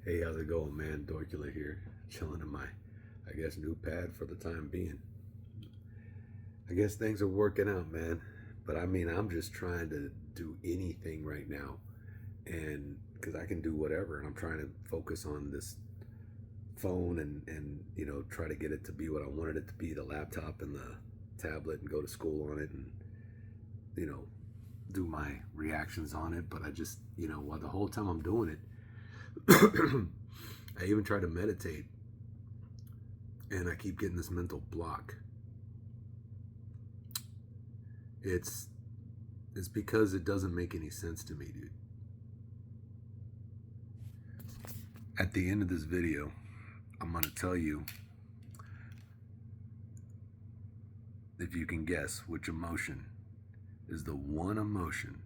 Hey, how's it going, man? Dorkula here, chilling in my, I guess, new pad for the time being. I guess things are working out, man. But I mean, I'm just trying to do anything right now, and because I can do whatever, and I'm trying to focus on this phone and try to get it to be what I wanted it to be, the laptop and the tablet, and go to school on it, and you know do my reactions on it. But I just while the whole time I'm doing it, I even try to meditate, and I keep getting this mental block. It's it's because it doesn't make any sense to me, dude. At the end of this video, I'm gonna tell you if you can guess which emotion is the one emotion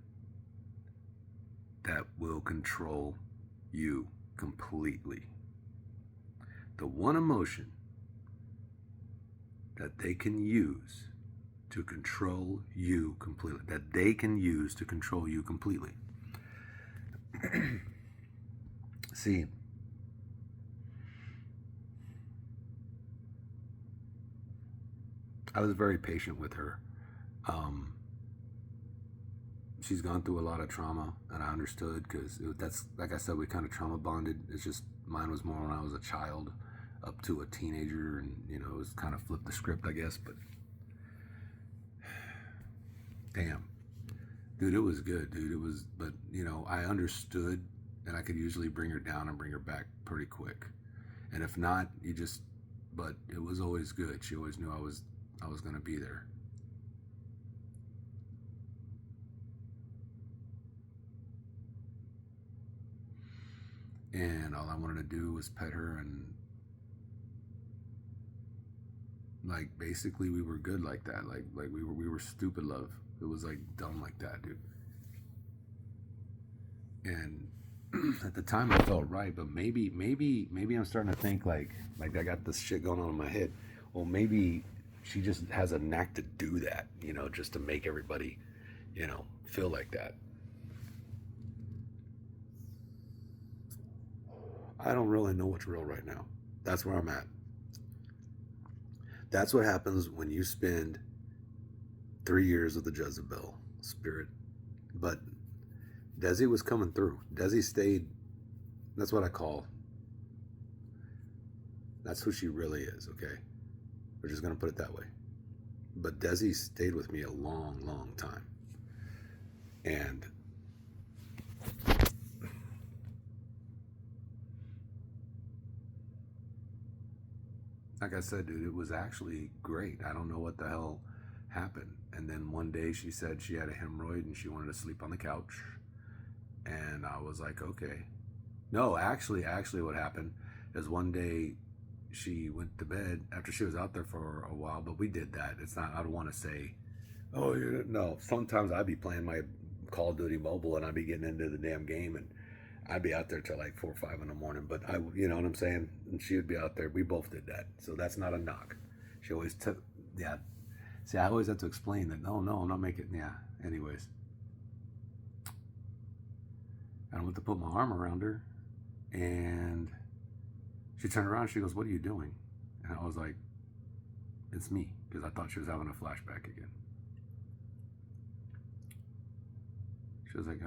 that will control you completely. The one emotion that they can use to control you completely. That they can use to control you completely. See, I was very patient with her. Um, she's gone through a lot of trauma, and I understood because that's, like I said, we kind of trauma bonded. It's just mine was more when I was a child up to a teenager, and it was kind of flipped the script, I guess. But damn, dude, it was good, dude. It was, but I understood, and I could usually bring her down and bring her back pretty quick. And if not, but it was always good. She always knew I was gonna be there. And all I wanted to do was pet her, and like basically we were good like that. Like we were stupid love. It was like dumb like that, dude. And at the time I felt right, but maybe I'm starting to think like I got this shit going on in my head. Well, maybe she just has a knack to do that, just to make everybody, feel like that. I don't really know what's real right now. That's where I'm at. That's what happens when you spend 3 years with the Jezebel spirit. But Desi was coming through. Desi stayed. That's what I call. That's who she really is, okay? We're just going to put it that way. But Desi stayed with me a long, long time. And like I said, dude, it was actually great. I don't know what the hell happened. And then one day she said she had a hemorrhoid and she wanted to sleep on the couch. And I was like, okay. No, actually, what happened is one day she went to bed after she was out there for a while, but we did that. It's not, I don't want to say, oh, no. Sometimes I'd be playing my Call of Duty mobile and I'd be getting into the damn game, and I'd be out there till like 4 or 5 in the morning. But you know what I'm saying? And she would be out there. We both did that. So that's not a knock. She always took, yeah. See, I always have to explain that, no, I'm not making, yeah. Anyways, I went to put my arm around her, and she turned around and she goes, what are you doing? And I was like, it's me, because I thought she was having a flashback again. She was like,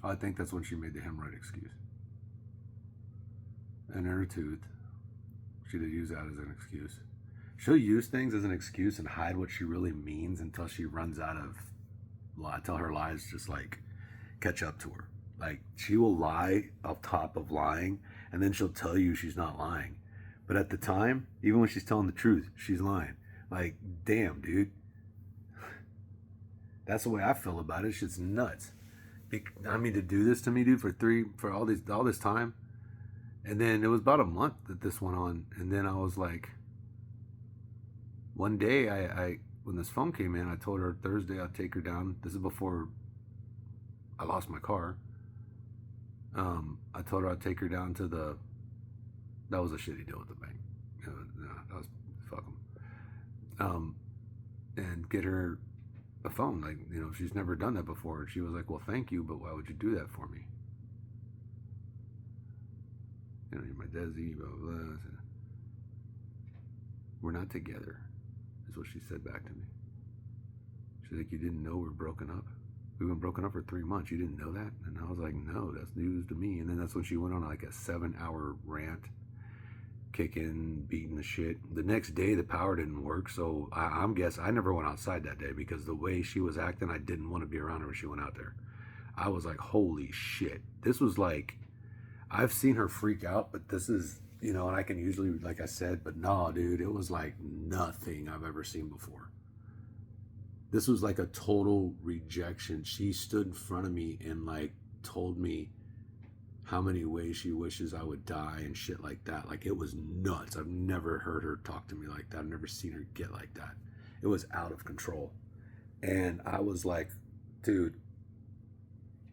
I think that's when she made the hemorrhoid excuse. And her tooth, she'd use that as an excuse. She'll use things as an excuse and hide what she really means until she runs out of until her lies just like catch up to her. Like, she will lie up top of lying, and then she'll tell you she's not lying. But at the time, even when she's telling the truth, she's lying. Like, damn, dude. That's the way I feel about it. Shit's nuts. I mean, to do this to me, dude, for all this time. And then it was about a month that this went on. And then I was like, one day I when this phone came in, I told her Thursday I'd take her down. This is before I lost my car. I told her I'd take her down to the. That was a shitty deal with the bank. That was fuck them. And get her a phone. Like, she's never done that before. And she was like, well, thank you, but why would you do that for me? You know, you're my Desi, blah, blah, blah. Said, we're not together, is what she said back to me. She's like, you didn't know we're broken up? We've been broken up for 3 months. You didn't know that? And I was like, no, that's news to me. And then that's when she went on like a 7-hour rant, kicking, beating the shit. The next day, the power didn't work. So I'm guessing I never went outside that day because the way she was acting, I didn't want to be around her when she went out there. I was like, holy shit. This was like, I've seen her freak out, but this is, you know, and I can usually, like I said, but no, dude, it was like nothing I've ever seen before. This was like a total rejection. She stood in front of me and like told me how many ways she wishes I would die and shit like that. Like, it was nuts. I've never heard her talk to me like that. I've never seen her get like that. It was out of control. And I was like, dude,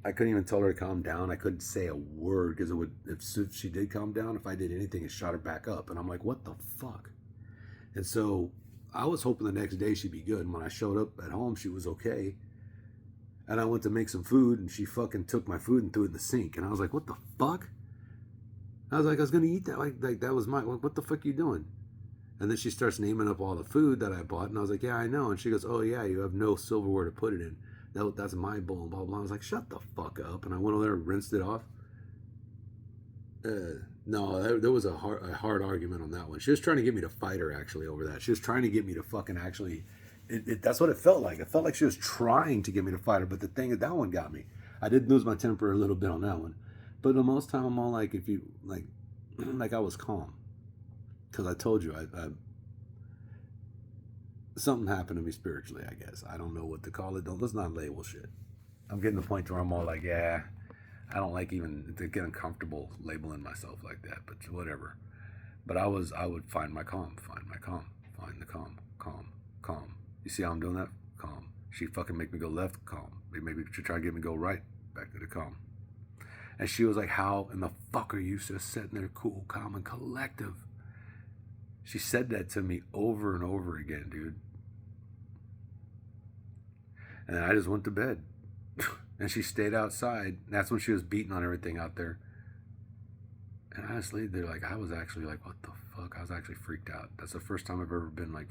I couldn't even tell her to calm down. I couldn't say a word because it would, if she did calm down, if I did anything, it shot her back up. And I'm like, what the fuck? And so I was hoping the next day she'd be good. And when I showed up at home, she was okay. And I went to make some food and she fucking took my food and threw it in the sink. And I was like, what the fuck? I was like, I was going to eat that. Like that was my, what the fuck are you doing? And then she starts naming up all the food that I bought. And I was like, yeah, I know. And she goes, oh yeah, you have no silverware to put it in. That's my bowl and blah, blah. I was like, shut the fuck up. And I went over there and rinsed it off. No, there was a hard argument on that one. She was trying to get me to fight her actually over that. She was trying to get me to fucking actually, that's what it felt like. It felt like she was trying to get me to fight her. But the thing is, that one got me. I did lose my temper a little bit on that one. But the most time I'm all like, if you, like I was calm. Because I told you, I something happened to me spiritually, I guess. I don't know what to call it. Let's not label shit. I'm getting to the point where I'm all like, yeah, I don't like even to get uncomfortable labeling myself like that, but whatever. But I would find my calm, find the calm. You see how I'm doing that? Calm. She fucking make me go left, calm. Maybe she try to get me to go right, back to the calm. And she was like, how in the fuck are you just sitting there cool, calm, and collective? She said that to me over and over again, dude. And I just went to bed. And she stayed outside. That's when she was beating on everything out there. And honestly, they're like, I was actually like, what the fuck? I was actually freaked out. That's the first time I've ever been like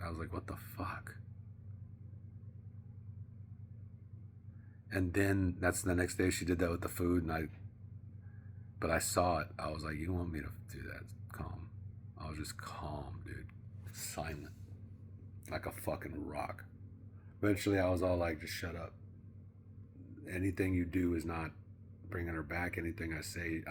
I was like, what the fuck? And then that's the next day she did that with the food. But I saw it. I was like, you want me to do that? Calm. I was just calm, dude. Silent. Like a fucking rock. Eventually I was all like, just shut up. Anything you do is not bringing her back. Anything I say,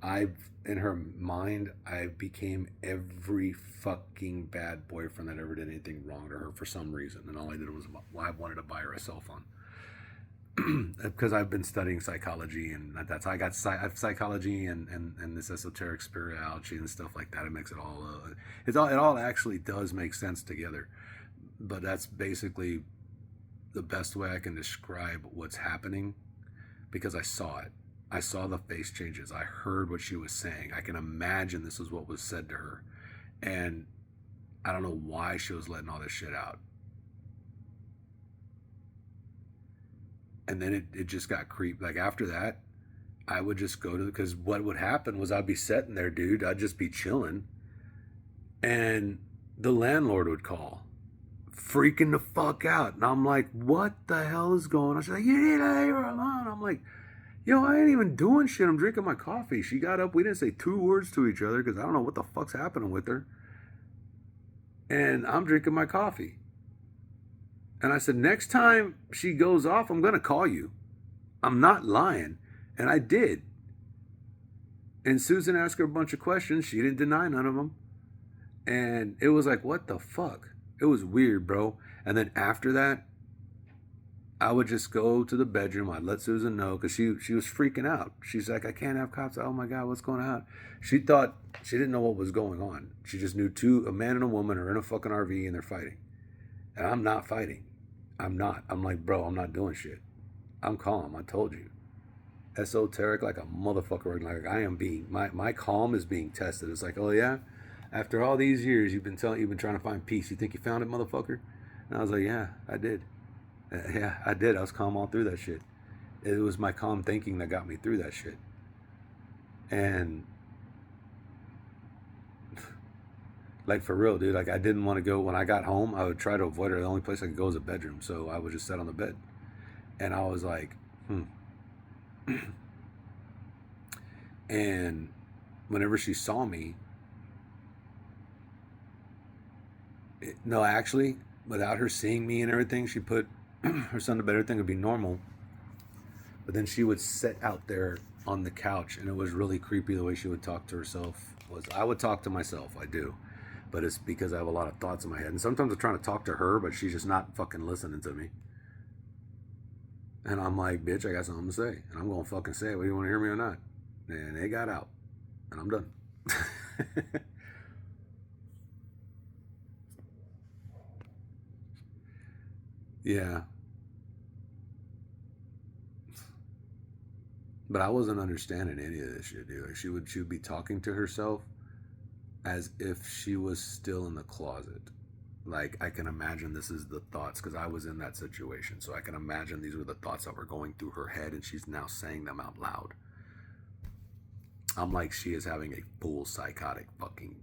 I've in her mind, I became every fucking bad boyfriend that ever did anything wrong to her for some reason. And all I did was, I wanted to buy her a cell phone. Because I've been studying psychology, and I got psychology and this esoteric spirituality and stuff like that. It makes it all actually does make sense together. But that's basically the best way I can describe what's happening, because I saw it. I saw the face changes. I heard what she was saying. I can imagine this is what was said to her. And I don't know why she was letting all this shit out. And then it just got creeped. Like after that, I would just go to, because what would happen was I'd be sitting there, dude. I'd just be chilling. And the landlord would call, freaking the fuck out. And I'm like, what the hell is going on? She's like, you need to leave her alone. I'm like, yo, I ain't even doing shit. I'm drinking my coffee. She got up. We didn't say 2 words to each other because I don't know what the fuck's happening with her. And I'm drinking my coffee. And I said, next time she goes off, I'm going to call you. I'm not lying. And I did. And Susan asked her a bunch of questions. She didn't deny none of them. And it was like, what the fuck? It was weird, bro. And then after that, I would just go to the bedroom. I'd let Susan know because she was freaking out. She's like, I can't have cops. Oh my God, what's going on? She thought, she didn't know what was going on. She just knew a man and a woman are in a fucking RV and they're fighting. And I'm not fighting. I'm not. I'm like, bro, I'm not doing shit. I'm calm. I told you. Esoteric like a motherfucker. Like I am being, my calm is being tested. It's like, oh yeah? After all these years, you've been trying to find peace. You think you found it, motherfucker? And I was like, yeah, I did. Yeah, I did. I was calm all through that shit. It was my calm thinking that got me through that shit. And like for real, dude, like I didn't want to go when I got home. I would try to avoid her. The only place I could go was a bedroom, so I would just sit on the bed. And I was like, hmm. And whenever she saw me, no, actually, without her seeing me and everything, she put her son to bed. Everything would be normal. But then she would sit out there on the couch, and it was really creepy the way she would talk to herself. Was I would talk to myself, I do, but it's because I have a lot of thoughts in my head, and sometimes I'm trying to talk to her, but she's just not fucking listening to me. And I'm like, bitch, I got something to say, and I'm gonna fucking say it, whether you want to hear me or not. And they got out, and I'm done. Yeah, but I wasn't understanding any of this shit, dude. Like she would be talking to herself as if she was still in the closet. Like I can imagine this is the thoughts because I was in that situation, so I can imagine these were the thoughts that were going through her head, and she's now saying them out loud. I'm like, she is having a full psychotic fucking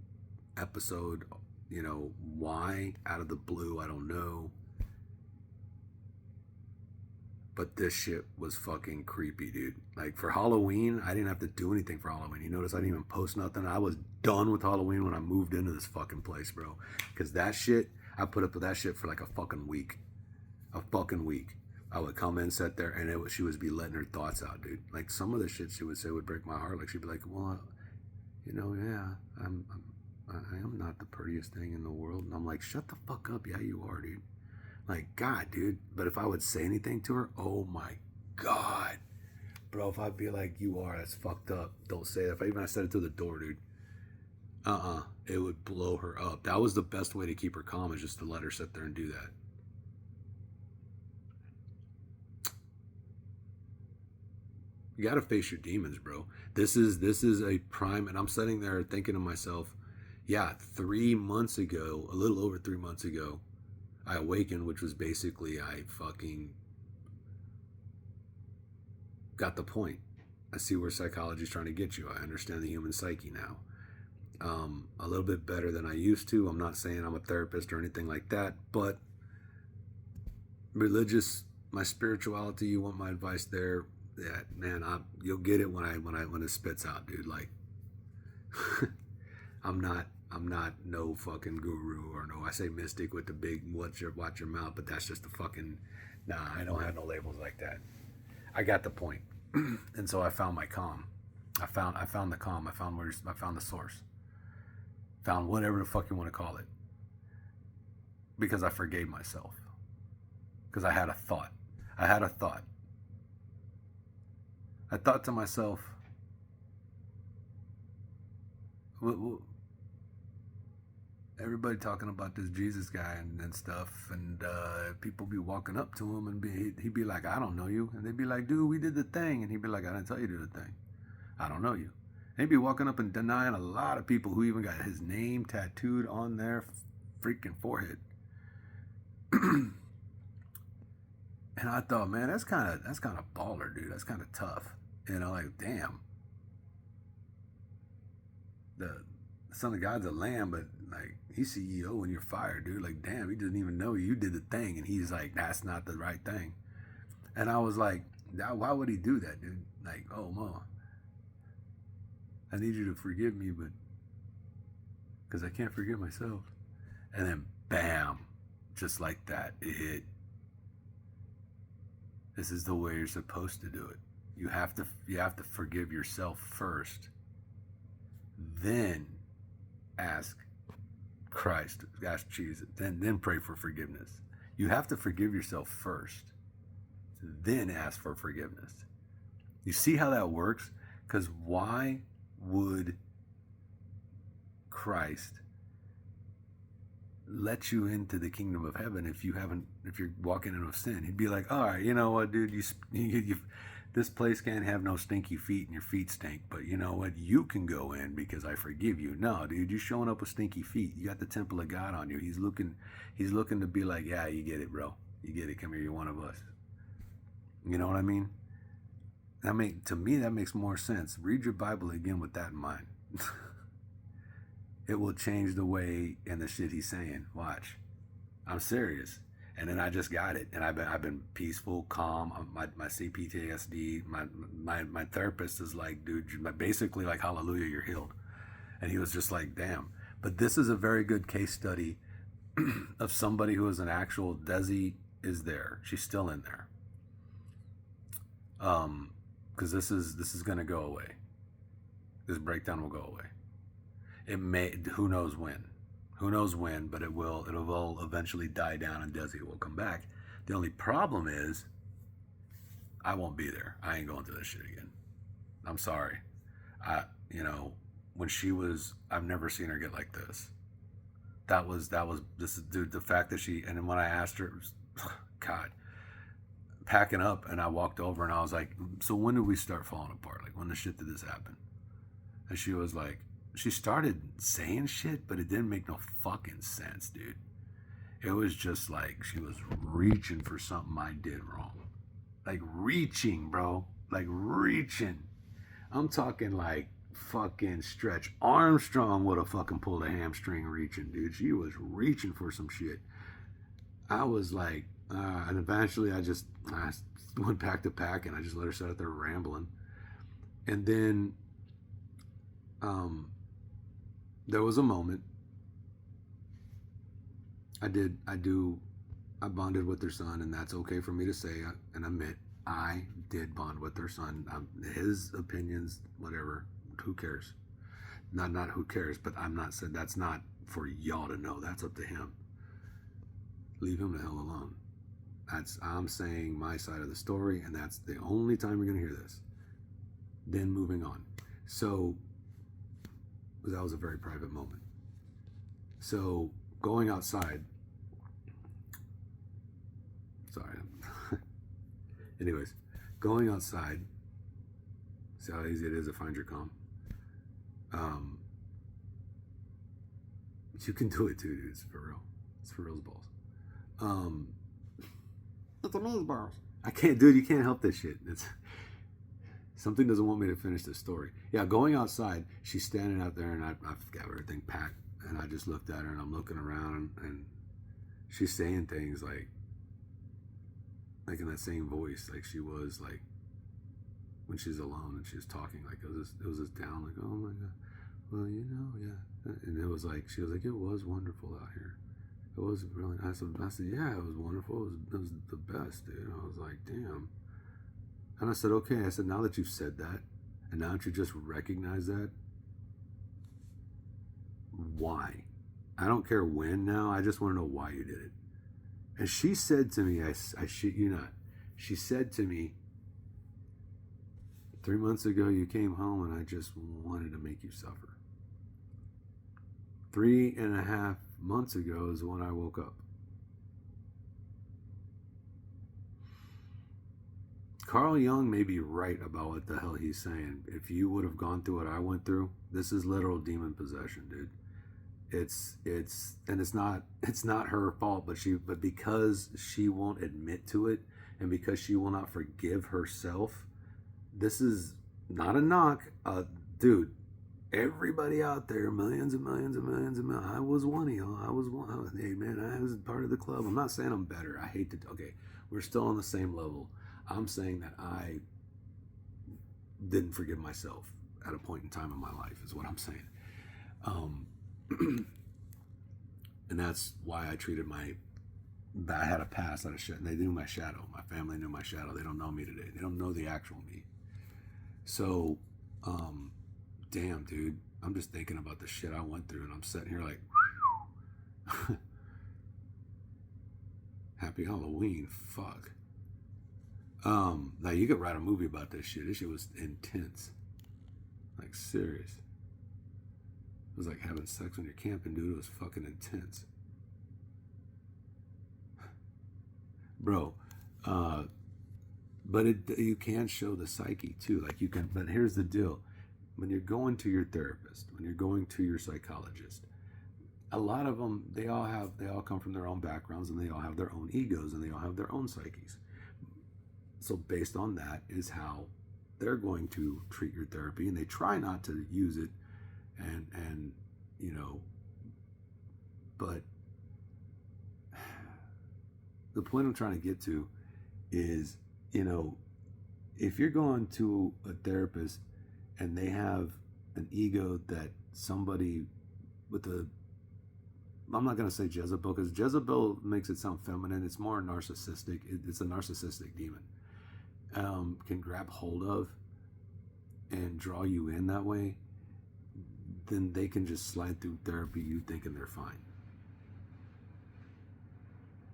episode. You know why? Out of the blue, I don't know. But this shit was fucking creepy, dude. Like for Halloween, I didn't have to do anything for Halloween. You notice I didn't even post nothing. I was done with Halloween when I moved into this fucking place, bro. Because that shit, I put up with that shit for like a fucking week. A fucking week. I would come in, sit there, and she would be letting her thoughts out, dude. Like some of the shit she would say would break my heart. Like she'd be like, well, yeah, I am not the prettiest thing in the world. And I'm like, shut the fuck up. Yeah, you are, dude. Like, God, dude. But if I would say anything to her, oh my God. Bro, if I'd be like, you are, that's fucked up. Don't say that. If I even said it to the door, dude. It would blow her up. That was the best way to keep her calm, is just to let her sit there and do that. You gotta face your demons, bro. This is a prime, and I'm sitting there thinking to myself, yeah, 3 months ago, a little over 3 months ago, I awakened, which was basically I fucking got the point. I see where psychology is trying to get you. I understand the human psyche now. A little bit better than I used to. I'm not saying I'm a therapist or anything like that, but religious, my spirituality, you want my advice there? Yeah, man, you'll get it when it spits out, dude. Like, I'm not no fucking guru or no. I say mystic with the big watch your mouth, but that's just the fucking. Nah, I don't have no labels like that. I got the point, and so I found my calm. I found the calm. I found the source. Found whatever the fuck you want to call it, because I forgave myself. Because I had a thought. I had a thought. I thought to myself, everybody talking about this Jesus guy and stuff, and people be walking up to him and he'd be like, I don't know you, and they'd be like, dude, we did the thing, and he'd be like, I didn't tell you to do the thing. I don't know you. And he'd be walking up and denying a lot of people who even got his name tattooed on their freaking forehead. And I thought, man, that's kind of baller, dude. That's kind of tough. Like, damn, the son of God's a lamb, but like he's CEO when you're fired, dude. Like, damn, he doesn't even know you did the thing, and he's like, that's not the right thing. And I was like, why would he do that, dude? Like, oh, ma, I need you to forgive me, but because I can't forgive myself. And then, bam, just like that, it hit. This is the way you're supposed to do it. You have to forgive yourself first. Then ask Christ, ask Jesus, then pray for forgiveness. You have to forgive yourself first, then ask for forgiveness. You see how that works? Because why would Christ let you into the kingdom of heaven if you're walking in sin? He'd be like, all right, you know what, dude, you this place can't have no stinky feet and your feet stink, but you know what, you can go in because I forgive you. No, dude, you're showing up with stinky feet. You got the temple of God on you. He's looking to be like, yeah, you get it, bro. You get it. Come here, you're one of us. You know what I mean? To me, that makes more sense. Read your Bible again with that in mind. It will change the way and the shit he's saying. Watch. I'm serious. And then I just got it, and I've been peaceful, calm. My CPTSD, my therapist is like, dude, basically like, hallelujah, you're healed. And he was just like, damn. But this is a very good case study of somebody who is an actual. Desi is there. She's still in there. Because this is gonna go away. This breakdown will go away. It may. Who knows when? Who knows when, but it will eventually die down and Desi will come back. The only problem is I won't be there. I ain't going through this shit again. I'm sorry. When she was, I've never seen her get like this. That was this dude, the fact that and then when I asked her, God, packing up, and I walked over and I was like, so when did we start falling apart? Like, when the shit did this happen? And she was like, she started saying shit, but it didn't make no fucking sense, dude. It was just like she was reaching for something I did wrong. Like reaching, bro. Like reaching. I'm talking like fucking Stretch Armstrong would have fucking pulled a hamstring reaching, dude. She was reaching for some shit. I was like, and eventually I went back to pack and I just let her sit out there rambling. And then there was a moment I bonded with their son, and that's okay for me to say and admit I did bond with their son. His opinions, whatever, who cares? Not who cares, but I'm not saying that's not for y'all to know. That's up to him. Leave him the hell alone. I'm saying my side of the story, and that's the only time you're gonna hear this. Then moving on. So that was a very private moment. So going outside. Sorry. Anyways, going outside. See how easy it is to find your calm. You can do it too, dude. It's for real. It's for real as balls. It's amazing balls. I can't, dude. You can't help this shit. Something doesn't want me to finish this story. Yeah, going outside, she's standing out there, and I've got everything packed, and I just looked at her, and I'm looking around, and she's saying things like in that same voice, like she was like when she's alone and she's talking, like it was this down, like, oh my God, well, yeah, and it was like she was like, it was wonderful out here. It was really nice. I said, yeah, it was wonderful. It was the best, dude. I was like, damn. And I said, okay. I said, now that you've said that, and now that you just recognize that, why? I don't care when now. I just want to know why you did it. And she said to me, I shit you not, she said to me, 3 months ago you came home and I just wanted to make you suffer. 3.5 months ago is when I woke up. Carl Jung may be right about what the hell he's saying. If you would have gone through what I went through, this is literal demon possession, dude. It's not her fault, but because she won't admit to it, and because she will not forgive herself, this is not a knock, dude. Everybody out there, millions and millions and millions and millions. I was one of y'all. Hey man, I was part of the club. I'm not saying I'm better. I hate to. Okay, we're still on the same level. I'm saying that I didn't forgive myself at a point in time in my life, is what I'm saying. And that's why I treated I had a past out of shit, and they knew my shadow. My family knew my shadow. They don't know me today. They don't know the actual me. So, damn, dude, I'm just thinking about the shit I went through, and I'm sitting here like, happy Halloween, fuck. Now you could write a movie about this shit. This shit was intense, like serious. It was like having sex when you're camping, dude. It was fucking intense. Bro, but you can show the psyche too. Like you can, but here's the deal. When you're going to your therapist, when you're going to your psychologist, a lot of them, they all come from their own backgrounds, and they all have their own egos, and they all have their own psyches. So based on that is how they're going to treat your therapy, and they try not to use it, and you know, but the point I'm trying to get to is, you know, if you're going to a therapist and they have an ego that somebody with a, I'm not going to say Jezebel, because Jezebel makes it sound feminine. It's more narcissistic. It's a narcissistic demon. Can grab hold of and draw you in that way, then they can just slide through therapy, you thinking they're fine.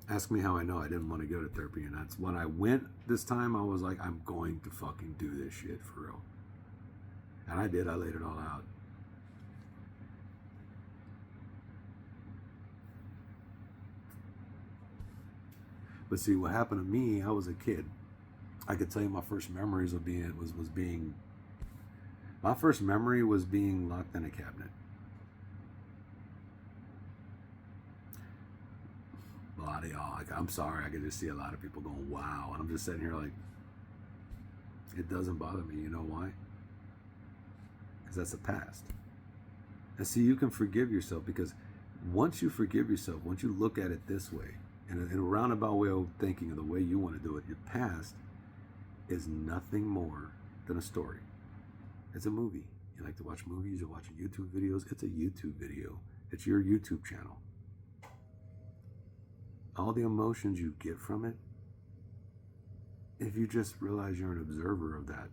Ask me how I know I didn't want to go to therapy, and that's when I went this time. I was like, I'm going to fucking do this shit for real. And I did. I laid it all out. But see, what happened to me, I was a kid. I could tell you my first memories of being my first memory was being locked in a cabinet. A lot of y'all, like, I'm sorry, I could just see a lot of people going, wow. And I'm just sitting here like, it doesn't bother me. You know why? Because that's the past. And see, you can forgive yourself, because once you forgive yourself, once you look at it this way, in a roundabout way of thinking of the way you want to do it, your past is nothing more than a story. It's a movie. You like to watch movies, you watch YouTube videos, it's a YouTube video. It's your YouTube channel. All the emotions you get from it, if you just realize you're an observer of that,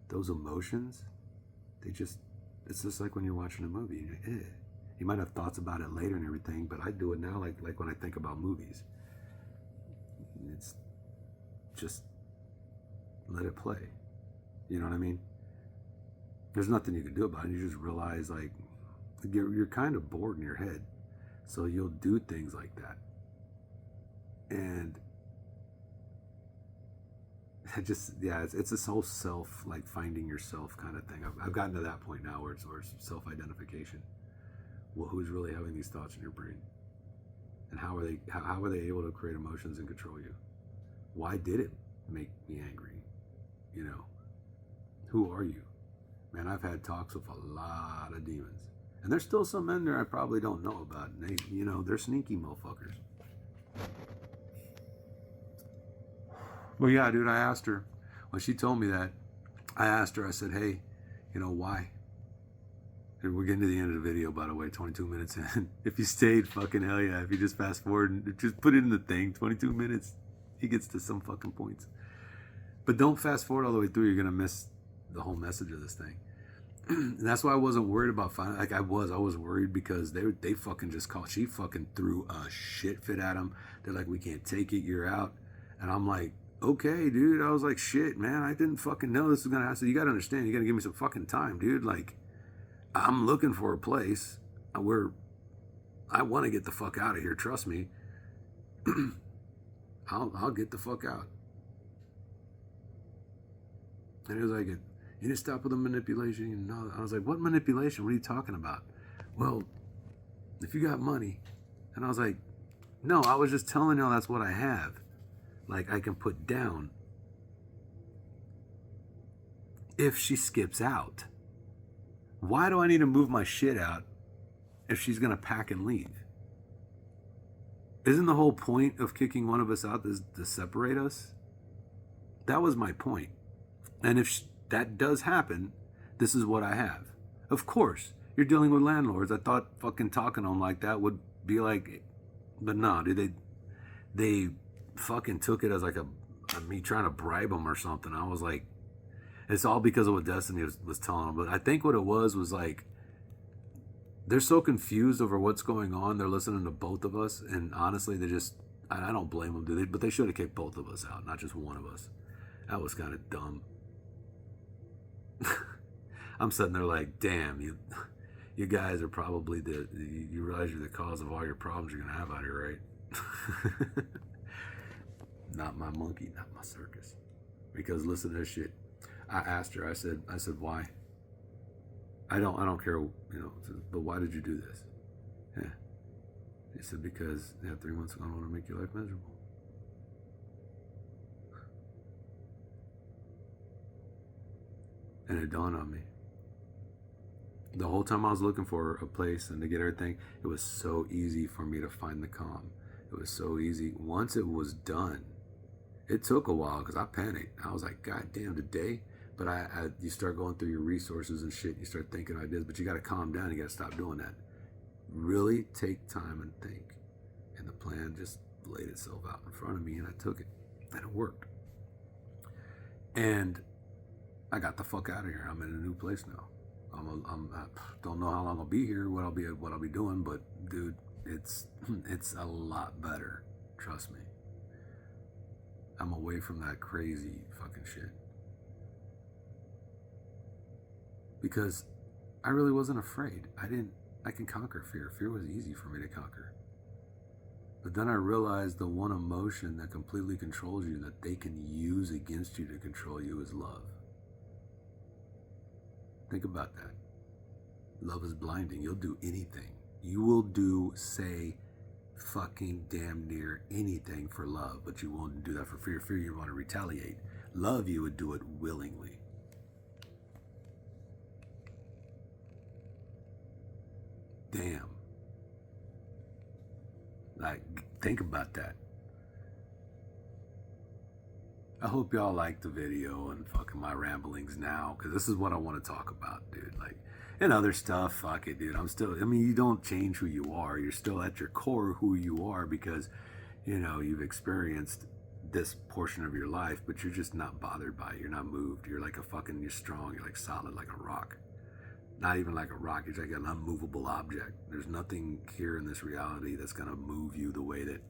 those emotions, it's just like when you're watching a movie. You might have thoughts about it later and everything, but I do it now like when I think about movies. It's just let it play. You know what I mean? There's nothing you can do about it. You just realize, like, you're kind of bored in your head, so you'll do things like that. And it's this whole self, like, finding yourself kind of thing. I've gotten to that point now where it's self-identification. Well, who's really having these thoughts in your brain? And how are they able to create emotions and control you? Why did it make me angry? You know, who are you? Man, I've had talks with a lot of demons. And there's still some in there I probably don't know about. And they're sneaky motherfuckers. Well, yeah, dude, I asked her, when she told me that, I asked her, I said, hey, why? We're getting to the end of the video, by the way, 22 minutes in. If you stayed, fucking hell yeah. If you just fast forward and just put it in the thing, 22 minutes, he gets to some fucking points. But don't fast forward all the way through. You're going to miss the whole message of this thing. And that's why I wasn't worried about finding, like I was worried because they fucking just called. She fucking threw a shit fit at him. They're like, we can't take it, you're out. And I'm like, okay, dude. I was like, shit, man, I didn't fucking know this was going to happen. So you got to understand, you got to give me some fucking time, dude. Like, I'm looking for a place where I want to get the fuck out of here. Trust me. I'll get the fuck out. And he was like, you need to stop with the manipulation. And I was like, what manipulation? What are you talking about? Well, if you got money. And I was like, no, I was just telling y'all that's what I have. Like, I can put down if she skips out. Why do I need to move my shit out if she's going to pack and leave? Isn't the whole point of kicking one of us out is to separate us? That was my point. And if that does happen, this is what I have. Of course, you're dealing with landlords. I thought fucking talking to them like that would be like, but no, dude, they fucking took it as like me trying to bribe them or something. I was like, it's all because of what Destiny was telling them. But I think what it was like, they're so confused over what's going on. They're listening to both of us. And honestly, I don't blame them, do they? But they should have kicked both of us out, not just one of us. That was kind of dumb. I'm sitting there like, damn, you guys are probably you realize you're the cause of all your problems you're going to have out here, right? Not my monkey, not my circus. Because listen to this shit. I asked her, I said, why? I don't care, but why did you do this? Yeah. She said, because 3 months ago, I don't want to make your life miserable. And it dawned on me. The whole time I was looking for a place and to get everything, it was so easy for me to find the calm. It was so easy. Once it was done, it took a while because I panicked. I was like, God damn, today? But you start going through your resources and shit. You start thinking ideas, but you got to calm down. You got to stop doing that. Really take time and think. And the plan just laid itself out in front of me, and I took it, and it worked. And I got the fuck out of here. I'm in a new place now. I don't know how long I'll be here, what I'll be doing, but dude, it's a lot better. Trust me. I'm away from that crazy fucking shit. Because I really wasn't afraid. I can conquer fear. Fear was easy for me to conquer. But then I realized the one emotion that completely controls you, that they can use against you to control you, is love. Think about that. Love is blinding. You'll do anything. You will do, say, fucking damn near anything for love, but you won't do that for fear. Fear, you want to retaliate. Love, you would do it willingly. Damn. Like, think about that. I hope y'all like the video and fucking my ramblings now, because this is what I want to talk about, dude. Like, and other stuff, fuck it, dude. You don't change who you are. You're still at your core who you are because, you've experienced this portion of your life, but you're just not bothered by it. You're not moved. You're like you're strong. You're like solid, like a rock. Not even like a rock. You're like an unmovable object. There's nothing here in this reality that's going to move you the way that,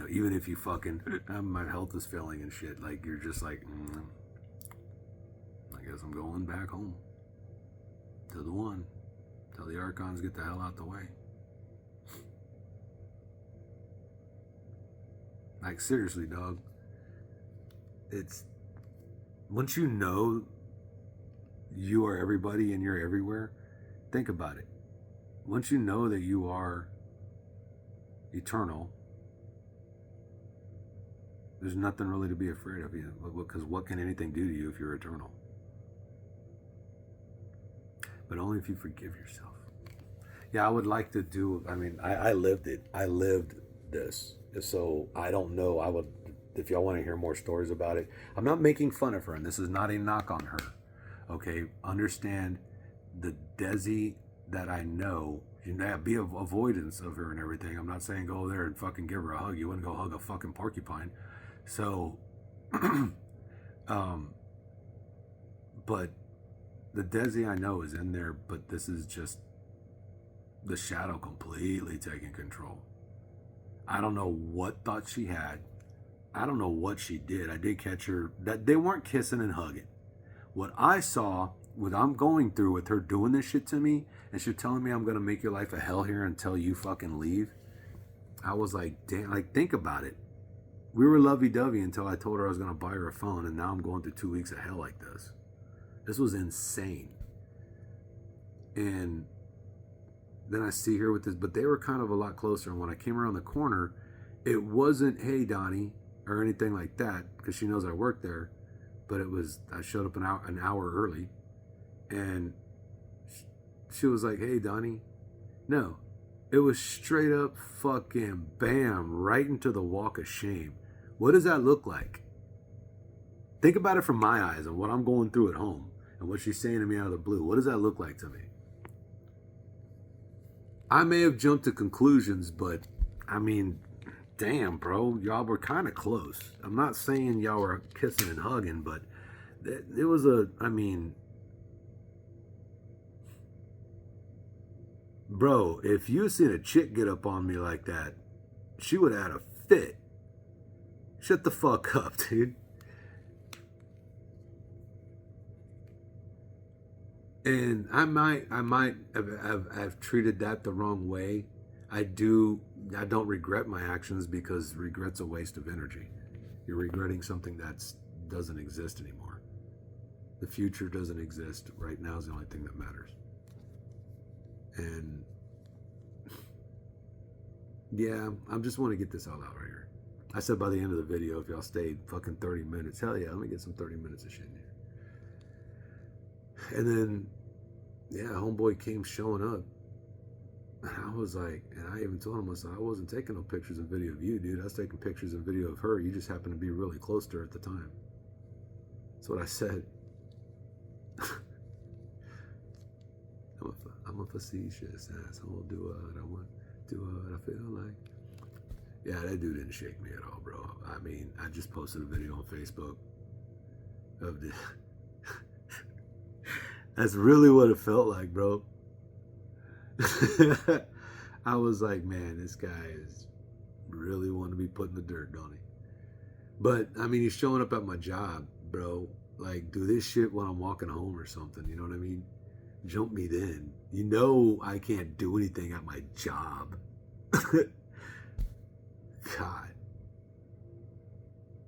even if you fucking, my health is failing and shit, like, you're just like, I guess I'm going back home. To the one. Tell the Archons get the hell out the way. Like, seriously, dog. It's, once you know you are everybody and you're everywhere, think about it. Once you know that you are eternal, there's nothing really to be afraid of you, because what can anything do to you if you're eternal? But only if you forgive yourself. Yeah, I would like to do, I lived it. I lived this. So I don't know. If y'all want to hear more stories about it, I'm not making fun of her, and this is not a knock on her. Okay, understand the Desi that I know, be avoidance of her and everything. I'm not saying go there and fucking give her a hug. You wouldn't go hug a fucking porcupine. So, but the Desi I know is in there, but this is just the shadow completely taking control. I don't know what thought she had. I don't know what she did. I did catch her. That they weren't kissing and hugging. What I saw, what I'm going through with her doing this shit to me, and she's telling me I'm going to make your life a hell here until you fucking leave. I was like, damn, like, think about it. We were lovey-dovey until I told her I was going to buy her a phone, and now I'm going through 2 weeks of hell like this. This was insane. And then I see her with this, but they were kind of a lot closer. And when I came around the corner, it wasn't, hey, Donnie, or anything like that, because she knows I work there. But it was, I showed up an hour early, and she was like, hey, Donnie. No, it was straight up fucking bam, right into the walk of shame. What does that look like? Think about it from my eyes and what I'm going through at home and what she's saying to me out of the blue. What does that look like to me? I may have jumped to conclusions, but damn, bro, y'all were kind of close. I'm not saying y'all were kissing and hugging, but it was bro, if you seen a chick get up on me like that, she would have had a fit. Shut the fuck up, dude. And I might have treated that the wrong way. I don't regret my actions, because regret's a waste of energy. You're regretting something that doesn't exist anymore. The future doesn't exist. Right now is the only thing that matters. And yeah, I just want to get this all out right here. I said by the end of the video, if y'all stayed fucking 30 minutes, hell yeah, let me get some 30 minutes of shit in here. And then, yeah, homeboy came showing up. And I was like, and I even told him, I said, I wasn't taking no pictures and video of you, dude. I was taking pictures and video of her. You just happened to be really close to her at the time. That's what I said. I'm a facetious asshole. Do what I want. Do what I feel like. Yeah, that dude didn't shake me at all, bro. I mean, I just posted a video on Facebook of the. That's really what it felt like, bro. I was like, man, this guy is really wanting to be put in the dirt, don't he? But I mean, he's showing up at my job, bro. Like, do this shit when I'm walking home or something. You know what I mean? Jump me then. You know I can't do anything at my job. God.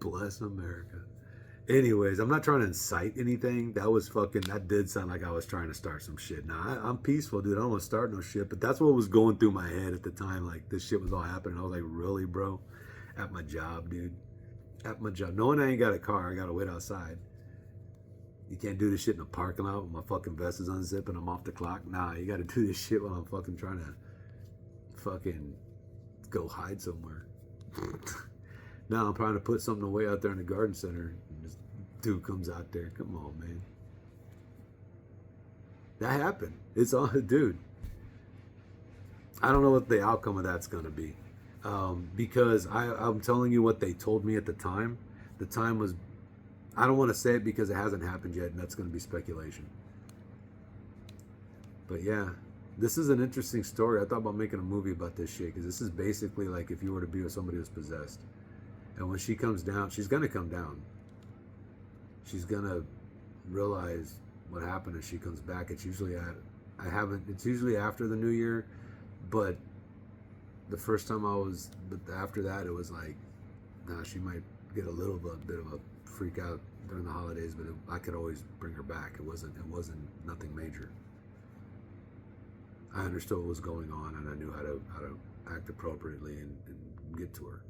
Bless America. Anyways, I'm not trying to incite anything. That did sound like I was trying to start some shit. Nah, I'm peaceful, dude. I don't want to start no shit. But that's what was going through my head at the time. Like, this shit was all happening. I was like, really, bro? At my job, dude. At my job. Knowing I ain't got a car, I got to wait outside. You can't do this shit in a parking lot with my fucking vest is unzipped and I'm off the clock. Nah, you got to do this shit while I'm fucking trying to fucking go hide somewhere. Now I'm trying to put something away out there in the garden center. And this dude comes out there. Come on, man. That happened. It's all, dude. I don't know what the outcome of that's going to be. Because I'm telling you what they told me at the time. The time was, I don't want to say it because it hasn't happened yet, and that's going to be speculation. But yeah, this is an interesting story. I thought about making a movie about this shit, because this is basically like if you were to be with somebody who's possessed. And when she comes down, she's going to come down. She's going to realize what happened as she comes back. It's usually it's usually after the new year, but the first time but after that, it was like, nah, she might get a little bit of a freak out during the holidays, but I could always bring her back. It wasn't nothing major. I understood what was going on, and I knew how to act appropriately and get to her.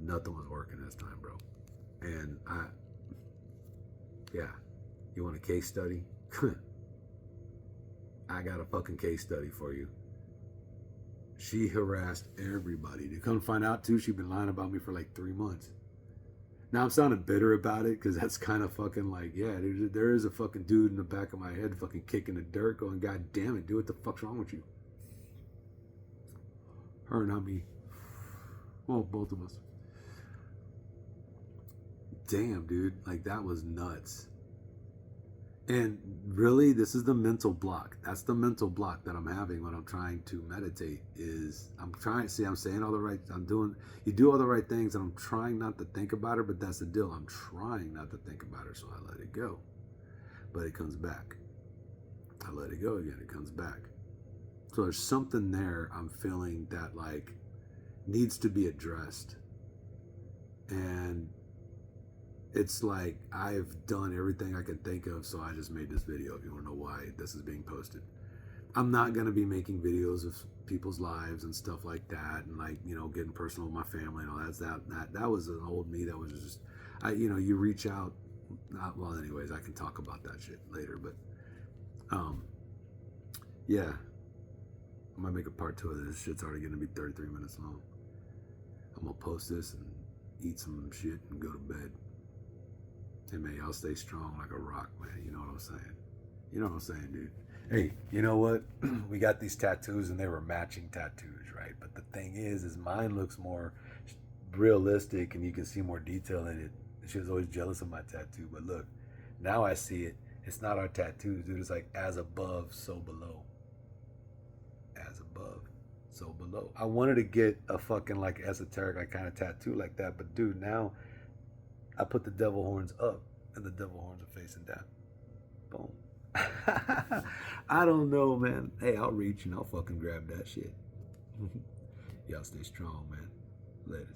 Nothing was working this time, bro. And yeah, you want a case study? I got a fucking case study for you. She harassed everybody. To come find out too, she'd been lying about me for like 3 months. Now I'm sounding bitter about it, because that's kind of fucking like, yeah, there is a fucking dude in the back of my head fucking kicking the dirt going, God damn it, dude, what the fuck's wrong with you? Her, not me. Well, both of us. Damn, dude, like that was nuts. And really, this is the mental block. That's the mental block that I'm having when I'm trying to meditate. I'm saying all the right, you do all the right things, and I'm trying not to think about her, but that's the deal. I'm trying not to think about her, so I let it go. But it comes back. I let it go again, it comes back. So there's something there I'm feeling that like needs to be addressed. And it's like I've done everything I can think of, so I just made this video. If you want to know why this is being posted, I'm not going to be making videos of people's lives and stuff like that, and like, you know, getting personal with my family and all that. That was an old me. That was just, you reach out. Well, anyways, I can talk about that shit later. But yeah, I might make a part 2 of this. Shit's already going to be 33 minutes long. I'm gonna post this and eat some shit and go to bed. Hey man, y'all stay strong like a rock, man. You know what I'm saying? You know what I'm saying, dude? Hey, you know what? We got these tattoos and they were matching tattoos, right? But the thing is mine looks more realistic and you can see more detail in it. She was always jealous of my tattoo, but look, now I see it. It's not our tattoos, dude. It's like as above, so below. As above, so below. I wanted to get a fucking like esoteric like kind of tattoo like that, but dude, now I put the devil horns up and the devil horns are facing down. Boom. I don't know, man. Hey, I'll reach and I'll fucking grab that shit. Y'all stay strong, man. Later.